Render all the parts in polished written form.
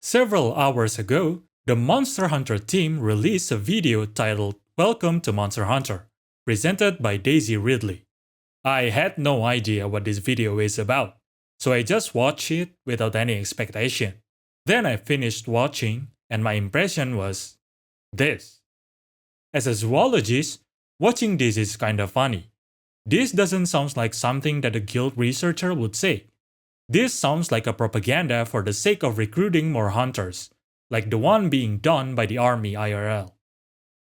Several hours ago, the Monster Hunter team released a video titled Welcome to Monster Hunter, presented by Daisy Ridley. I had no idea what this video is about, so I just watched it without any expectation. Then I finished watching, and my impression was this. As a zoologist, watching this is kinda funny. This doesn't sound like something that a guild researcher would say. This sounds like a propaganda for the sake of recruiting more hunters, like the one being done by the army IRL.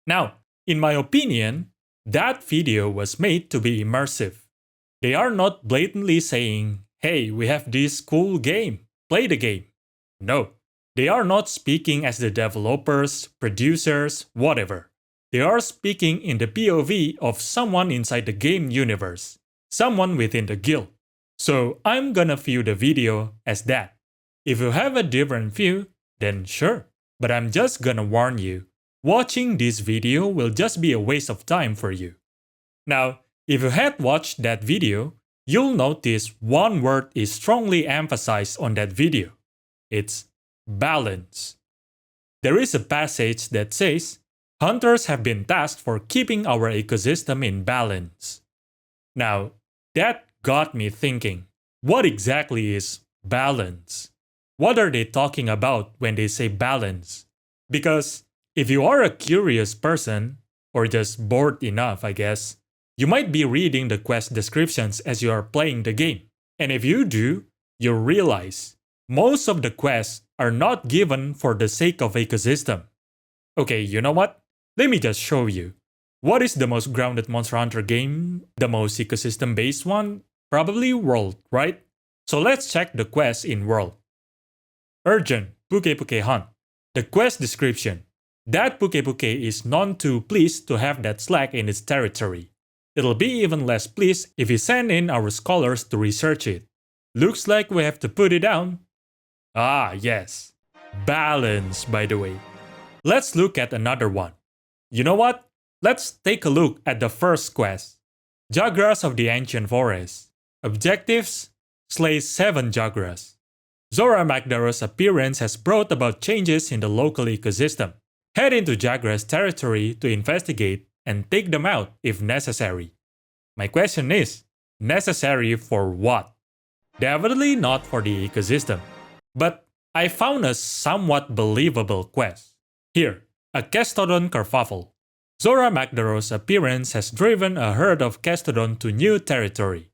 Now, in my opinion, that video was made to be immersive. They are not blatantly saying, hey, we have this cool game, play the game. No, they are not speaking as the developers, producers, whatever. They are speaking in the POV of someone inside the game universe, someone within the guild. So I'm gonna view the video as that. If you have a different view, then sure, but I'm just gonna warn you, watching this video will just be a waste of time for you. Now, if you had watched that video, you'll notice one word is strongly emphasized on that video. It's balance. There is a passage that says, hunters have been tasked for keeping our ecosystem in balance. Now, that got me thinking, what exactly is balance? What are they talking about when they say balance? Because if you are a curious person, or just bored enough, I guess, you might be reading the quest descriptions as you are playing the game. And if you do, you'll realize most of the quests are not given for the sake of ecosystem. Okay, you know what? Let me just show you. What is the most grounded Monster Hunter game? The most ecosystem-based one? Probably World, right? So let's check the quest in World. Urgent Puke Puke Hunt. The quest description. That Puke Puke is none too pleased to have that slag in its territory. It'll be even less pleased if we send in our scholars to research it. Looks like we have to put it down. Ah, yes. Balance, by the way. Let's look at another one. You know what? Let's take a look at the first quest. Jaguars of the Ancient Forest. Objectives: slay 7 jaguars. Zora Magdaros' appearance has brought about changes in the local ecosystem. Head into jaguars' territory to investigate and take them out if necessary. My question is, necessary for what? Definitely not for the ecosystem. But I found a somewhat believable quest. Here, a Kestodon kerfuffle. Zora Magdaros' appearance has driven a herd of Kestodon to new territory.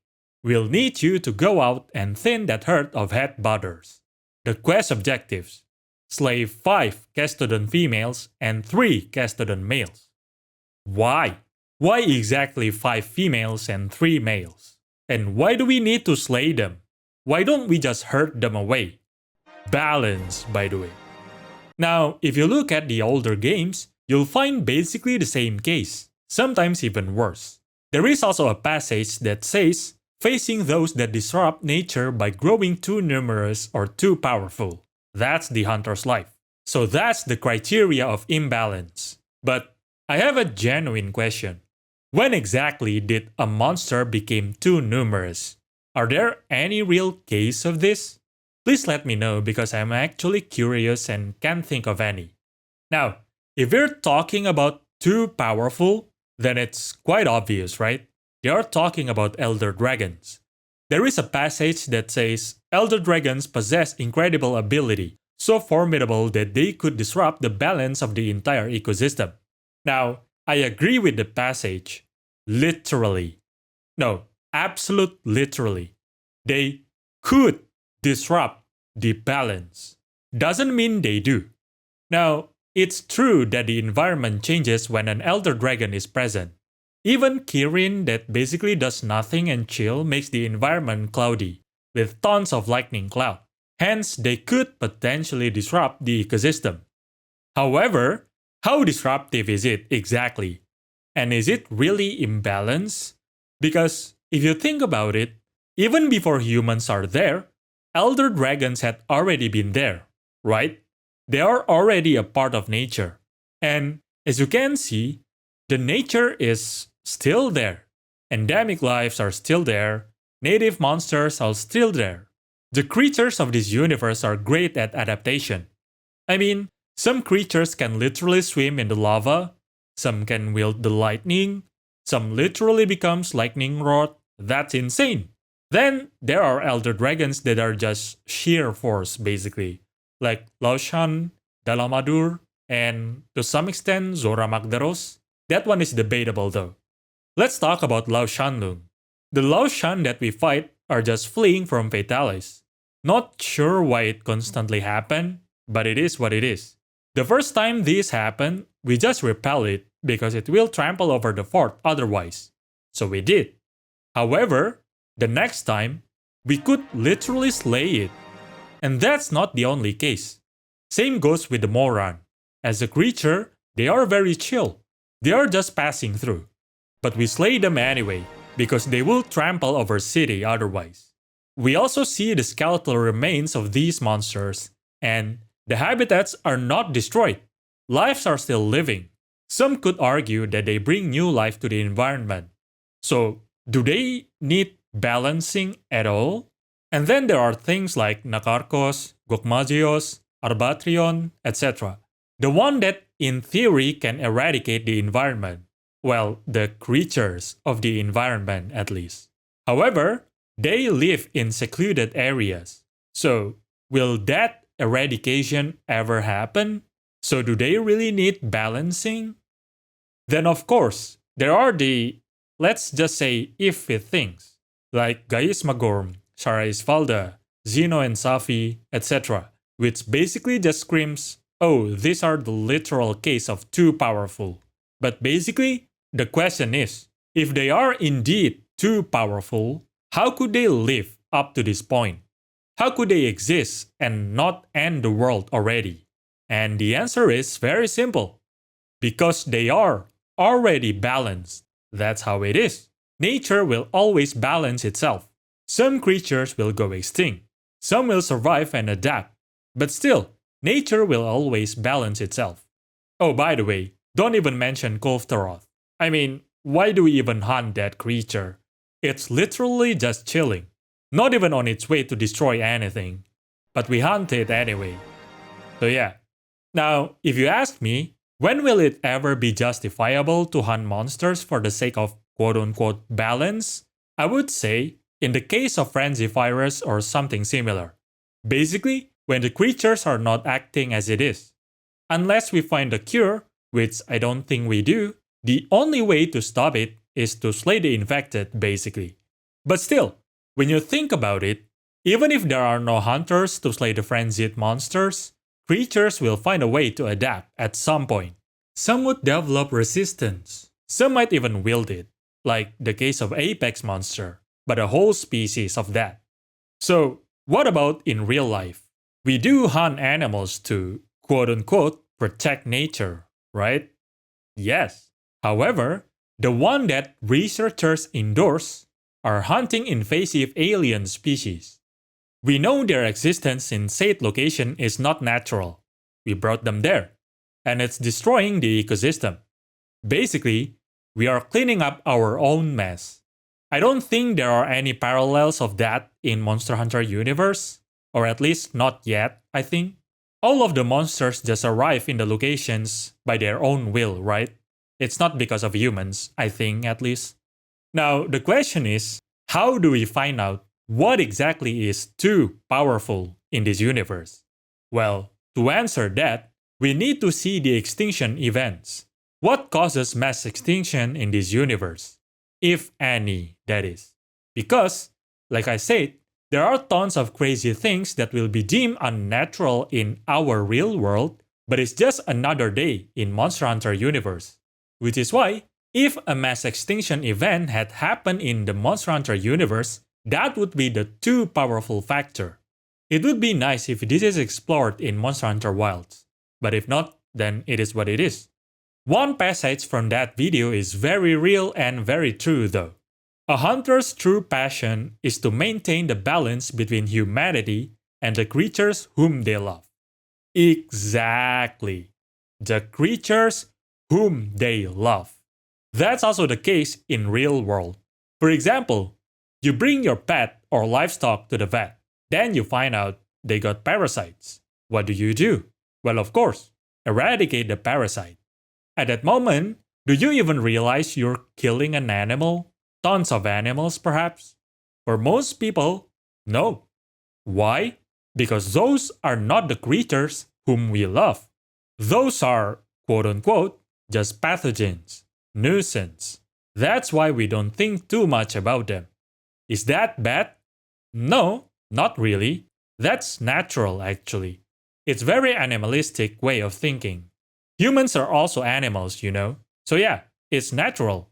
We'll need you to go out and thin that herd of head butters. The quest objectives: slay 5 Kestodon females and 3 Kestodon males. Why? Why exactly 5 females and 3 males? And why do we need to slay them? Why don't we just herd them away? Balance, by the way. Now, if you look at the older games, you'll find basically the same case, sometimes even worse. There is also a passage that says, facing those that disrupt nature by growing too numerous or too powerful. That's the hunter's life. So that's the criteria of imbalance. But I have a genuine question. When exactly did a monster become too numerous? Are there any real case of this? Please let me know because I'm actually curious and can't think of any. Now, if we're talking about too powerful, then it's quite obvious, right? They are talking about elder dragons. There is a passage that says, elder dragons possess incredible ability, so formidable that they could disrupt the balance of the entire ecosystem. Now, I agree with the passage. Literally. No, absolute literally. They could disrupt the balance. Doesn't mean they do. Now, it's true that the environment changes when an elder dragon is present. Even Kirin that basically does nothing and chill makes the environment cloudy, with tons of lightning cloud. Hence, they could potentially disrupt the ecosystem. However, how disruptive is it exactly? And is it really imbalanced? Because if you think about it, even before humans are there, elder dragons had already been there, right? They are already a part of nature. And as you can see, the nature is still there. Endemic lives are still there. Native monsters are still there. The creatures of this universe are great at adaptation. I mean, some creatures can literally swim in the lava, some can wield the lightning, some literally becomes lightning rod. That's insane. Then there are elder dragons that are just sheer force basically, like Laoshan, Dalamadur, and to some extent Zora Magdaros. That one is debatable though. Let's talk about Lao Shanlung. The Lao Shan that we fight are just fleeing from Fatalis. Not sure why it constantly happened, but it is what it is. The first time this happened, we just repel it because it will trample over the fort otherwise. So we did. However, the next time, we could literally slay it. And that's not the only case. Same goes with the Moran. As a creature, they are very chill. They are just passing through. But we slay them anyway, because they will trample over city otherwise. We also see the skeletal remains of these monsters, and the habitats are not destroyed. Lives are still living. Some could argue that they bring new life to the environment. So, do they need balancing at all? And then there are things like Nakarkos, Gokmagios, Arbatrion, etc. The one that in theory can eradicate the environment. Well, the creatures of the environment at least. However, they live in secluded areas. So, will that eradication ever happen? So do they really need balancing? Then of course, there are the, let's just say, iffy things, like Gaius Magorm, Sharaisvalda, Zeno and Safi, etc., which basically just screams, oh, these are the literal case of too powerful. But basically, the question is, if they are indeed too powerful, how could they live up to this point? How could they exist and not end the world already? And the answer is very simple. Because they are already balanced. That's how it is. Nature will always balance itself. Some creatures will go extinct. Some will survive and adapt. But still, nature will always balance itself. Oh, by the way, don't even mention Kolftaroth. I mean, why do we even hunt that creature? It's literally just chilling. Not even on its way to destroy anything. But we hunt it anyway. So yeah. Now, if you ask me, when will it ever be justifiable to hunt monsters for the sake of quote-unquote balance? I would say, in the case of Frenzy Virus or something similar. Basically, when the creatures are not acting as it is. Unless we find a cure, which I don't think we do, the only way to stop it is to slay the infected, basically. But still, when you think about it, even if there are no hunters to slay the frenzied monsters, creatures will find a way to adapt at some point. Some would develop resistance. Some might even wield it, like the case of Apex Monster, but a whole species of that. So, what about in real life? We do hunt animals to, quote-unquote, protect nature, right? Yes. However, the one that researchers endorse are hunting invasive alien species. We know their existence in said location is not natural. We brought them there, and it's destroying the ecosystem. Basically, we are cleaning up our own mess. I don't think there are any parallels of that in Monster Hunter universe, or at least not yet, I think. All of the monsters just arrive in the locations by their own will, right? It's not because of humans, I think at least. Now, the question is, how do we find out what exactly is too powerful in this universe? Well, to answer that, we need to see the extinction events. What causes mass extinction in this universe? If any, that is. Because, like I said, there are tons of crazy things that will be deemed unnatural in our real world, but it's just another day in Monster Hunter universe. Which is why, if a mass extinction event had happened in the Monster Hunter universe, that would be the too powerful factor. It would be nice if this is explored in Monster Hunter Wilds, but if not, then it is what it is. One passage from that video is very real and very true though. A hunter's true passion is to maintain the balance between humanity and the creatures whom they love. Exactly. The creatures whom they love. That's also the case in real world. For example, you bring your pet or livestock to the vet, then you find out they got parasites. What do? Well, of course, eradicate the parasite. At that moment, do you even realize you're killing an animal? Tons of animals, perhaps? For most people, no. Why? Because those are not the creatures whom we love. Those are, quote unquote, just pathogens, nuisance. That's why we don't think too much about them. Is that bad? No, not really. That's natural, actually. It's very animalistic way of thinking. Humans are also animals, you know. So yeah, it's natural.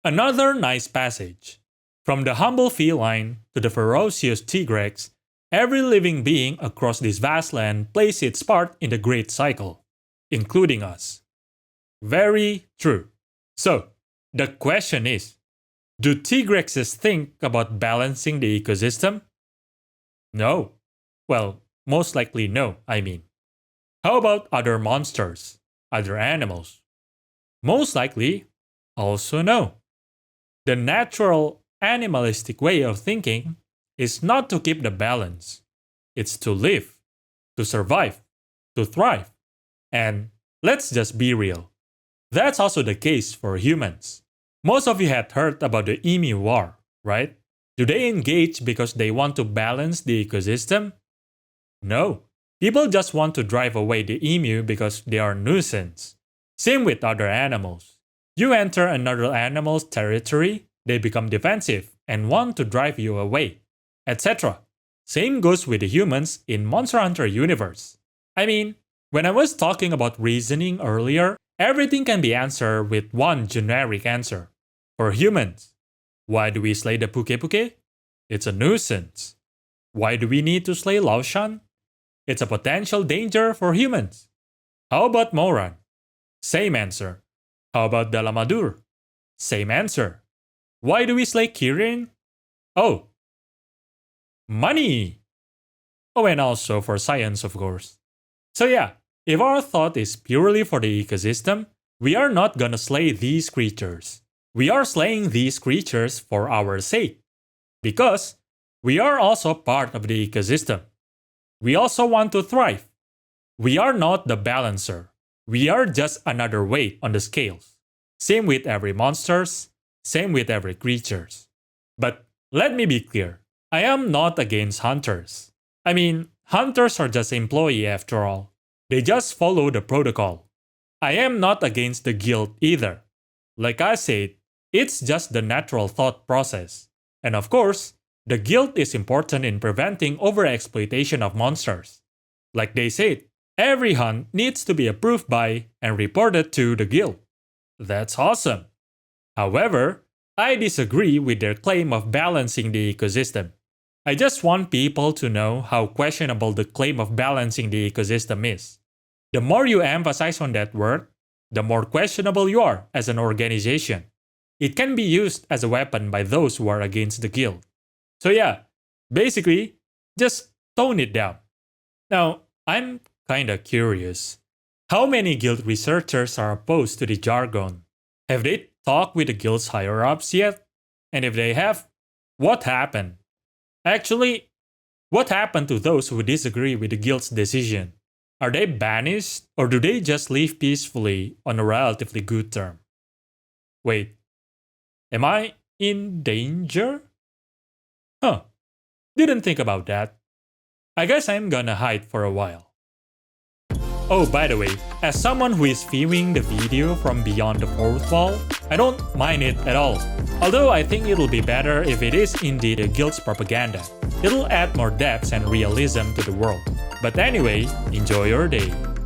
Another nice passage. From the humble feline to the ferocious T-Rex, every living being across this vast land plays its part in the great cycle, including us. Very true. So, the question is, do T-Rexes think about balancing the ecosystem? No. Well, most likely no, I mean. How about other monsters, other animals? Most likely, also no. The natural animalistic way of thinking is not to keep the balance. It's to live, to survive, to thrive. And let's just be real. That's also the case for humans. Most of you had heard about the emu war, right? Do they engage because they want to balance the ecosystem? No. People just want to drive away the emu because they are a nuisance. Same with other animals. You enter another animal's territory, they become defensive and want to drive you away, etc. Same goes with the humans in Monster Hunter universe. I mean, when I was talking about reasoning earlier, everything can be answered with one generic answer. For humans, why do we slay the Puke Puke? It's a nuisance. Why do we need to slay Laoshan? It's a potential danger for humans. How about Moran? Same answer. How about Dalamadur? Same answer. Why do we slay Kirin? Oh, money! Oh, and also for science, of course. So yeah, if our thought is purely for the ecosystem, we are not gonna slay these creatures. We are slaying these creatures for our sake. Because we are also part of the ecosystem. We also want to thrive. We are not the balancer. We are just another weight on the scales. Same with every monsters, same with every creatures. But let me be clear, I am not against hunters. I mean, hunters are just employees after all. They just follow the protocol. I am not against the guild either. Like I said, it's just the natural thought process. And of course, the guild is important in preventing overexploitation of monsters. Like they said, every hunt needs to be approved by and reported to the guild. That's awesome. However, I disagree with their claim of balancing the ecosystem. I just want people to know how questionable the claim of balancing the ecosystem is. The more you emphasize on that word, the more questionable you are as an organization. It can be used as a weapon by those who are against the guild. So yeah, basically, just tone it down. Now, I'm kinda curious. How many guild researchers are opposed to the jargon? Have they talked with the guild's higher-ups yet? And if they have, what happened? Actually, what happened to those who disagree with the guild's decision? Are they banished, or do they just live peacefully on a relatively good term? Wait, am I in danger? Huh, didn't think about that. I guess I'm gonna hide for a while. Oh, by the way, as someone who is viewing the video from beyond the fourth wall, I don't mind it at all. Although I think it'll be better if it is indeed a guild's propaganda. It'll add more depth and realism to the world. But anyway, enjoy your day.